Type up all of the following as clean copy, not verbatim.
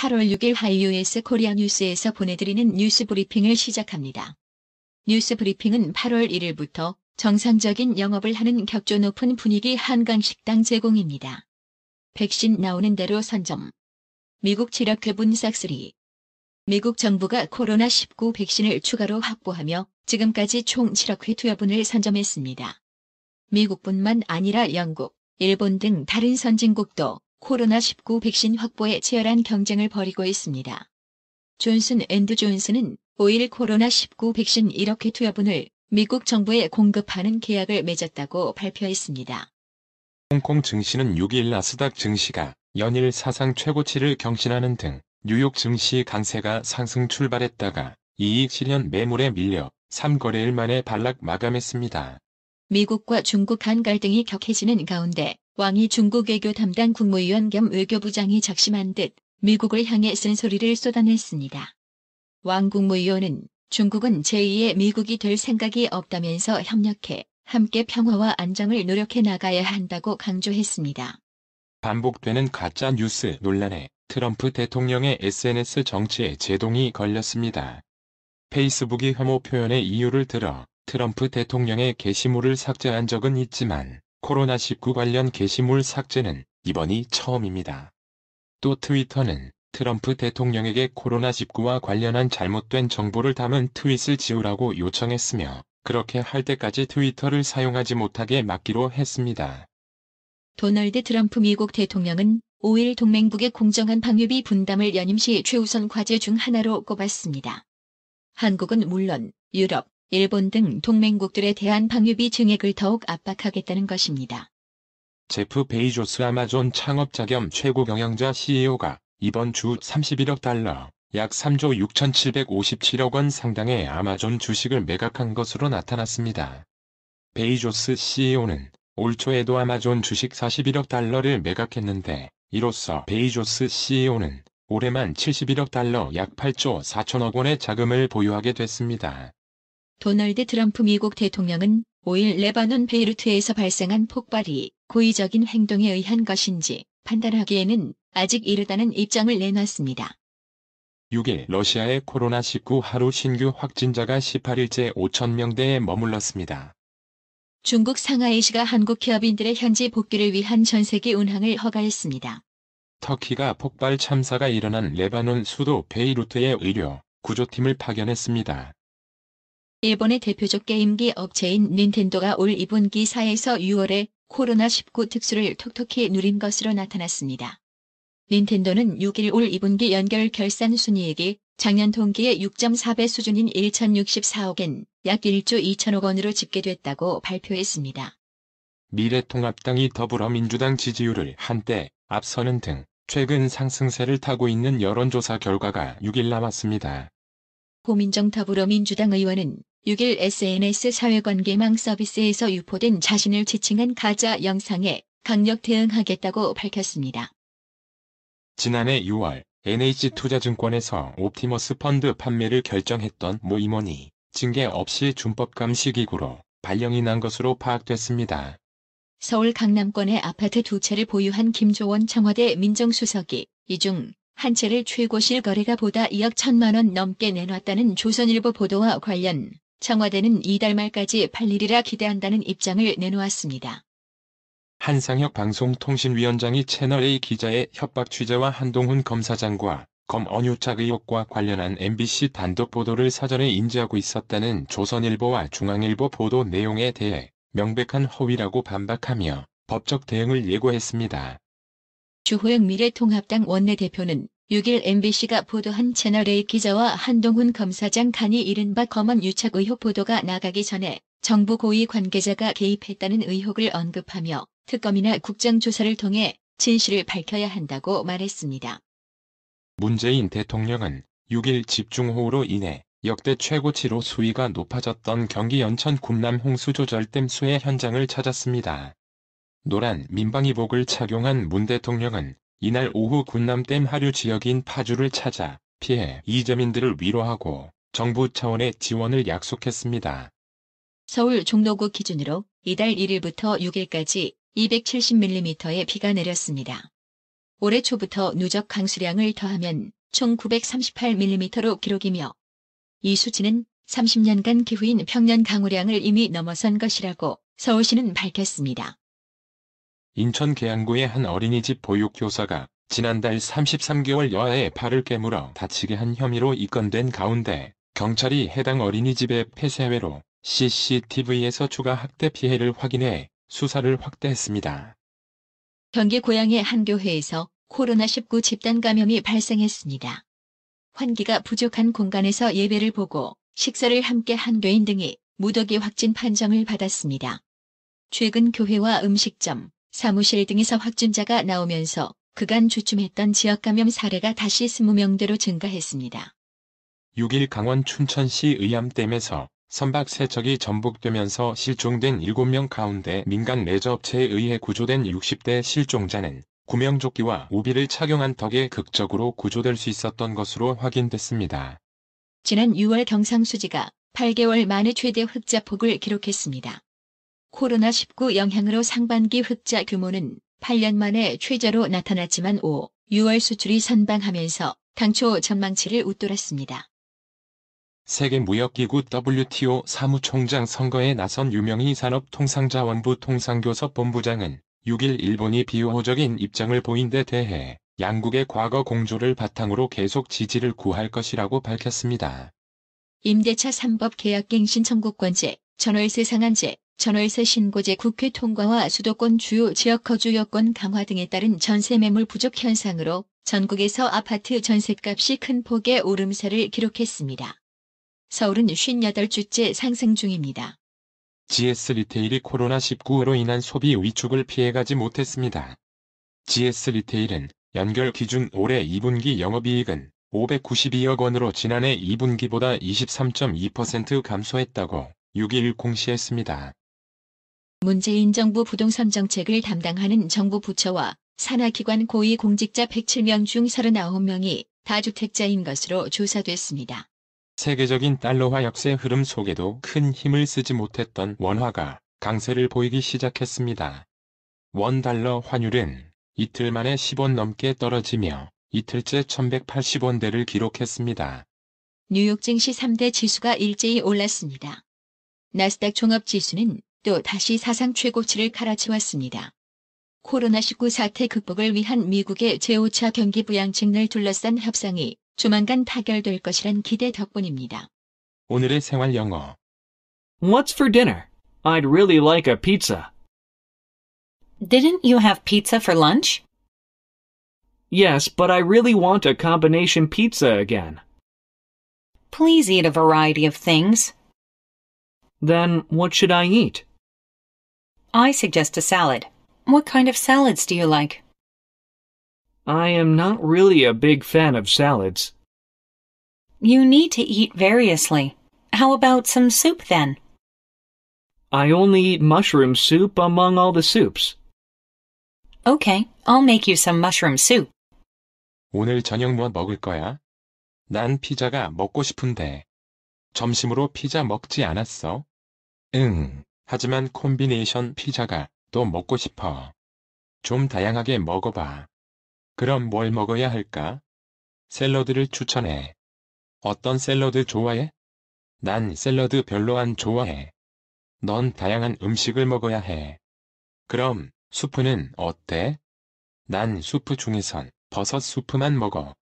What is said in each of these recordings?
8월 6일 하이US 코리아 뉴스에서 보내드리는 뉴스 브리핑을 시작합니다. 뉴스 브리핑은 8월 1일부터 정상적인 영업을 하는 격조 높은 분위기 한강식당 제공입니다. 백신 나오는 대로 선점. 미국 지력회분 싹쓸이. 미국 정부가 코로나19 백신을 추가로 확보하며 지금까지 총 7억 회 투여분을 선점했습니다. 미국뿐만 아니라 영국, 일본 등 다른 선진국도 코로나19 백신 확보에 치열한 경쟁을 벌이고 있습니다. 존슨앤드존슨은 5일 코로나19 백신 1억 회 투여분을 미국 정부에 공급하는 계약을 맺었다고 발표했습니다. 홍콩 증시는 6일 나스닥 증시가 연일 사상 최고치를 경신하는 등 뉴욕 증시 강세가 상승 출발했다가 이익 실현 매물에 밀려 3거래일 만에 반락 마감했습니다. 미국과 중국 간 갈등이 격해지는 가운데 왕이 중국 외교 담당 국무위원 겸 외교부장이 작심한 듯 미국을 향해 쓴소리를 쏟아냈습니다. 왕 국무위원은 중국은 제2의 미국이 될 생각이 없다면서 협력해 함께 평화와 안정을 노력해 나가야 한다고 강조했습니다. 반복되는 가짜 뉴스 논란에 트럼프 대통령의 SNS 정치에 제동이 걸렸습니다. 페이스북이 혐오 표현의 이유를 들어 트럼프 대통령의 게시물을 삭제한 적은 있지만 코로나19 관련 게시물 삭제는 이번이 처음입니다. 또 트위터는 트럼프 대통령에게 코로나19와 관련한 잘못된 정보를 담은 트윗을 지우라고 요청했으며 그렇게 할 때까지 트위터를 사용하지 못하게 막기로 했습니다. 도널드 트럼프 미국 대통령은 5일 동맹국의 공정한 방위비 분담을 연임시 최우선 과제 중 하나로 꼽았습니다. 한국은 물론 유럽, 일본 등 동맹국들에 대한 방위비 증액을 더욱 압박하겠다는 것입니다. 제프 베이조스 아마존 창업자 겸 최고 경영자 CEO가 이번 주 31억 달러, 약 3조 6,757억 원 상당의 아마존 주식을 매각한 것으로 나타났습니다. 베이조스 CEO는 올 초에도 아마존 주식 41억 달러를 매각했는데 이로써 베이조스 CEO는 올해만 71억 달러 약 8조 4천억 원의 자금을 보유하게 됐습니다. 도널드 트럼프 미국 대통령은 5일 레바논 베이루트에서 발생한 폭발이 고의적인 행동에 의한 것인지 판단하기에는 아직 이르다는 입장을 내놨습니다. 6일 러시아의 코로나19 하루 신규 확진자가 18일째 5,000명대에 머물렀습니다. 중국 상하이시가 한국 기업인들의 현지 복귀를 위한 전세기 운항을 허가했습니다. 터키가 폭발 참사가 일어난 레바논 수도 베이루트에 의료, 구조팀을 파견했습니다. 일본의 대표적 게임기 업체인 닌텐도가 올 2분기 4에서 6월에 코로나19 특수를 톡톡히 누린 것으로 나타났습니다. 닌텐도는 6일 올 2분기 연결 결산 순이익이 작년 동기의 6.4배 수준인 1,064억엔, 약 1조 2천억 원으로 집계됐다고 발표했습니다. 미래통합당이 더불어민주당 지지율을 한때 앞서는 등 최근 상승세를 타고 있는 여론조사 결과가 6일 나왔습니다. 고민정 더불어민주당 의원은 6일 SNS 사회관계망 서비스에서 유포된 자신을 지칭한 가짜 영상에 강력 대응하겠다고 밝혔습니다. 지난해 6월 NH투자증권에서 옵티머스 펀드 판매를 결정했던 모 임원이 징계 없이 준법감시기구로 발령이 난 것으로 파악됐습니다. 서울 강남권의 아파트 2채를 보유한 김조원 청와대 민정수석이 이 중 한 채를 최고 실거래가 보다 2억 1천만 원 넘게 내놨다는 조선일보 보도와 관련 청와대는 이달 말까지 팔리리라 기대한다는 입장을 내놓았습니다. 한상혁 방송통신위원장이 채널A 기자의 협박 취재와 한동훈 검사장과 검언유착 의혹과 관련한 MBC 단독 보도를 사전에 인지하고 있었다는 조선일보와 중앙일보 보도 내용에 대해 명백한 허위라고 반박하며 법적 대응을 예고했습니다. 주호영 미래통합당 원내대표는 6일 MBC가 보도한 채널A 기자와 한동훈 검사장 간이 이른바 검언유착 의혹 보도가 나가기 전에 정부 고위 관계자가 개입했다는 의혹을 언급하며 특검이나 국정조사를 통해 진실을 밝혀야 한다고 말했습니다. 문재인 대통령은 6일 집중호우로 인해 역대 최고치로 수위가 높아졌던 경기 연천 군남 홍수조절댐 수해 현장을 찾았습니다. 노란 민방위복을 착용한 문 대통령은 이날 오후 군남댐 하류 지역인 파주를 찾아 피해 이재민들을 위로하고 정부 차원의 지원을 약속했습니다. 서울 종로구 기준으로 이달 1일부터 6일까지 270mm의 비가 내렸습니다. 올해 초부터 누적 강수량을 더하면 총 938mm로 기록이며 이 수치는 30년간 기후인 평년 강우량을 이미 넘어선 것이라고 서울시는 밝혔습니다. 인천 계양구의 한 어린이집 보육교사가 지난달 33개월 여아의 발을 깨물어 다치게 한 혐의로 입건된 가운데 경찰이 해당 어린이집의 폐쇄회로 CCTV에서 추가 학대 피해를 확인해 수사를 확대했습니다. 경기 고양의 한 교회에서 코로나19 집단 감염이 발생했습니다. 환기가 부족한 공간에서 예배를 보고 식사를 함께 한 교인 등이 무더기 확진 판정을 받았습니다. 최근 교회와 음식점, 사무실 등에서 확진자가 나오면서 그간 주춤했던 지역 감염 사례가 다시 20명대로 증가했습니다. 6일 강원 춘천시 의암댐에서 선박 3척이 전복되면서 실종된 7명 가운데 민간 레저업체에 의해 구조된 60대 실종자는 구명조끼와 우비를 착용한 덕에 극적으로 구조될 수 있었던 것으로 확인됐습니다. 지난 6월 경상수지가 8개월 만에 최대 흑자폭을 기록했습니다. 코로나19 영향으로 상반기 흑자 규모는 8년 만에 최저로 나타났지만 6월 수출이 선방하면서 당초 전망치를 웃돌았습니다. 세계무역기구 WTO 사무총장 선거에 나선 유명희 산업통상자원부 통상교섭본부장은 6일 일본이 비호적인 입장을 보인 데 대해 양국의 과거 공조를 바탕으로 계속 지지를 구할 것이라고 밝혔습니다. 임대차 3법 계약갱신 청구권제, 전월세 상한제, 전월세 신고제 국회 통과와 수도권 주요 지역 거주 여건 강화 등에 따른 전세 매물 부족 현상으로 전국에서 아파트 전셋값이 큰 폭의 오름세를 기록했습니다. 서울은 58주째 상승 중입니다. GS 리테일이 코로나19로 인한 소비 위축을 피해가지 못했습니다. GS 리테일은 연결 기준 올해 2분기 영업이익은 592억 원으로 지난해 2분기보다 23.2% 감소했다고 6일 공시했습니다. 문재인 정부 부동산 정책을 담당하는 정부 부처와 산하기관 고위공직자 107명 중 39명이 다주택자인 것으로 조사됐습니다. 세계적인 달러화 약세 흐름 속에도 큰 힘을 쓰지 못했던 원화가 강세를 보이기 시작했습니다. 원달러 환율은 이틀 만에 10원 넘게 떨어지며 이틀째 1180원대를 기록했습니다. 뉴욕 증시 3대 지수가 일제히 올랐습니다. 나스닥 종합지수는 또 다시 사상 최고치를 갈아치웠습니다. 코로나19 사태 극복을 위한 미국의 제5차 경기 부양책을 둘러싼 협상이 조만간 타결될 것이란 기대 덕분입니다. 오늘의 생활 영어. What's for dinner? I'd really like a pizza. Didn't you have pizza for lunch? Yes, but I really want a combination pizza again. Please eat a variety of things. Then what should I eat? I suggest a salad. What kind of salads do you like? I am not really a big fan of salads. You need to eat variously. How about some soup then? I only eat mushroom soup among all the soups. Okay, I'll make you some mushroom soup. 오늘 저녁 뭐 먹을 거야? 난 피자가 먹고 싶은데. 점심으로 피자 먹지 않았어? 응, 하지만 콤비네이션 피자가 또 먹고 싶어. 좀 다양하게 먹어봐. 그럼 뭘 먹어야 할까? 샐러드를 추천해. 어떤 샐러드 좋아해? 난 샐러드 별로 안 좋아해. 넌 다양한 음식을 먹어야 해. 그럼 수프는 어때? 난 수프 중에선 버섯 수프만 먹어.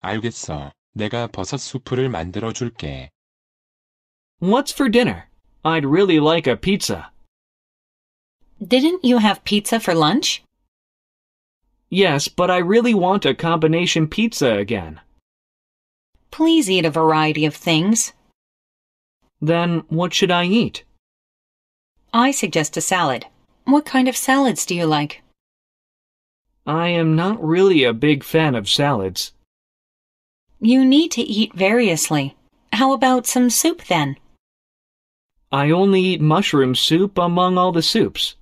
알겠어. 내가 버섯 수프를 만들어 줄게. What's for dinner? I'd really like a pizza. Didn't you have pizza for lunch? Yes, but I really want a combination pizza again. Please eat a variety of things. Then what should I eat? I suggest a salad. What kind of salads do you like? I am not really a big fan of salads. You need to eat variously. How about some soup then? I only eat mushroom soup among all the soups.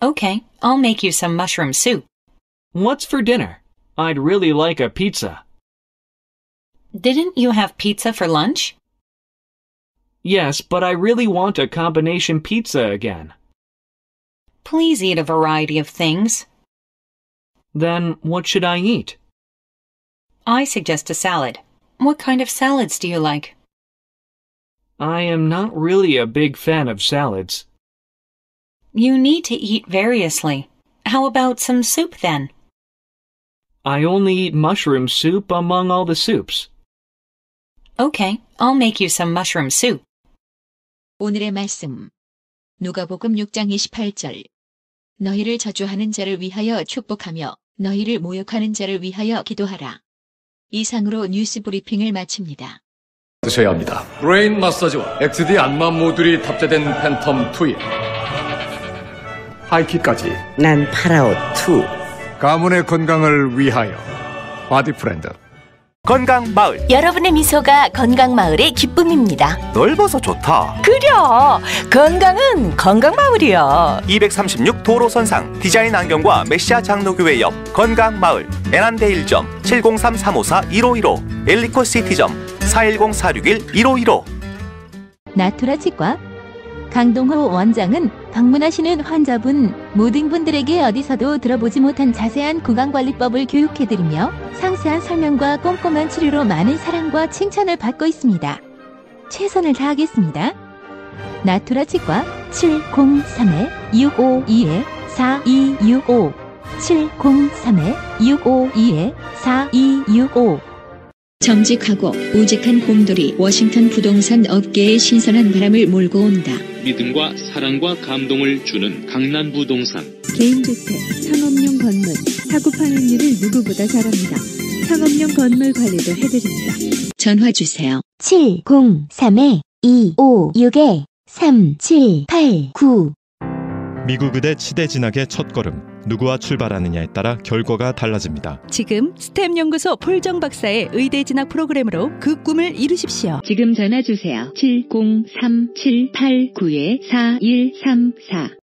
Okay, I'll make you some mushroom soup. What's for dinner? I'd really like a pizza. Didn't you have pizza for lunch? Yes, but I really want a combination pizza again. Please eat a variety of things. Then what should I eat? I suggest a salad. What kind of salads do you like? I am not really a big fan of salads. You need to eat variously. How about some soup then? I only eat mushroom soup among all the soups. Okay, I'll make you some mushroom soup. 오늘의 말씀. 누가복음 6장 28절. 너희를 저주하는 자를 위하여 축복하며 너희를 모욕하는 자를 위하여 기도하라. 이상으로 뉴스 브리핑을 마칩니다. 드셔야 합니다. 브레인 마사지와 XD 안마 모듈이 탑재된 팬텀 2에 하이킥까지 난 파라오 2. 가문의 건강을 위하여 바디 프렌드. 건강마을. 여러분의 미소가 건강마을의 기쁨입니다. 넓어서 좋다. 그려! 건강은 건강마을이야. 236 도로선상 디자인 안경과 메시아 장로교회 옆 건강마을. 애난데일점 703-354-1515 엘리코시티점 410-461-1515. 나투라 치과 강동호 원장은 방문하시는 환자분 모든 분들에게 어디서도 들어보지 못한 자세한 구강관리법을 교육해드리며 상세한 설명과 꼼꼼한 치료로 많은 사랑과 칭찬을 받고 있습니다. 최선을 다하겠습니다. 나투라 치과 703-652-4265 703-652-4265 정직하고 우직한 곰돌이 워싱턴 부동산 업계에 신선한 바람을 몰고 온다. 믿음과 사랑과 감동을 주는 강남부동산. 개인주택, 상업용 건물, 사고 파행률을 누구보다 잘합니다. 상업용 건물 관리도 해드립니다. 전화 주세요. 703-256-3789 미국 의대 치대 진학의 첫걸음. 누구와 출발하느냐에 따라 결과가 달라집니다. 지금 스템 연구소 폴정 박사의 의대 진학 프로그램으로 그 꿈을 이루십시오. 지금 전화 주세요. 703-789-4134